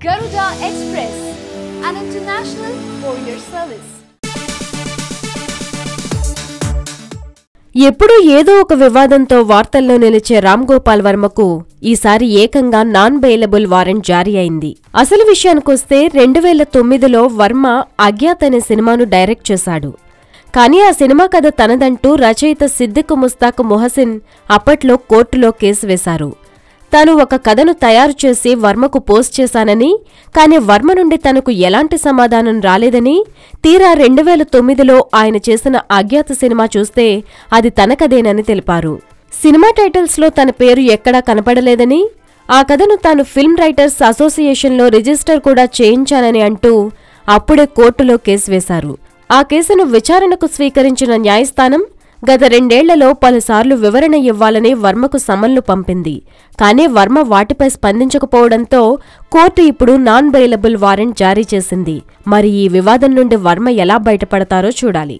Garuda Express, an international courier service. ఎప్పుడూ ఏదో ఒక వివాదంతో వార్తల్లో నిలిచే రామ్ గోపాల్ వర్మకు ఈసారి ఏకంగా నాన్ బెయిలబుల్ వారెంట్ జారీ అయింది. అసలు విషయానికొస్తే 2009లో వర్మ అజ్ఞాత్ అనే సినిమాను డైరెక్ట్ చేశాడు. కానీ ఆ సినిమా కథ తనదంటూ రచయిత సిద్దిక్ ముస్తాక్ మొహసిన్ అప్పట్లో కోర్టులో కేసు వేశారు. తాను ఒక కథను తయారు చేసి వర్మకు పోస్ట్ చేశానని, కాని వర్మ నుండి తనకు ఎలాంటి సమాధానం రాలేదని, తీరా 2009లో ఆయన చేసిన అజ్ఞాత సినిమా చూస్తే అది తనకదేనని తెలిపారు. సినిమా టైటిల్స్లో తన పేరు ఎక్కడా కనపడలేదని, ఆ కథను తాను ఫిల్మ్ రైటర్స్ అసోసియేషన్లో రిజిస్టర్ కూడా చేయించానని అంటూ అప్పుడే కోర్టులో కేసు వేశారు. ఆ కేసును విచారణకు స్వీకరించిన న్యాయస్థానం గత 2 ఏళ్లలో పలుసార్లు వివరణ ఇవ్వాలని వర్మకు సమన్లు పంపింది. కానీ వర్మ వాటిపై స్పందించకపోవడంతో కోర్టు ఇప్పుడు నాన్ బెయిలబుల్ వారెంట్ జారీ చేసింది. మరి ఈ వివాదం నుండి వర్మ ఎలా బయటపడతారో చూడాలి.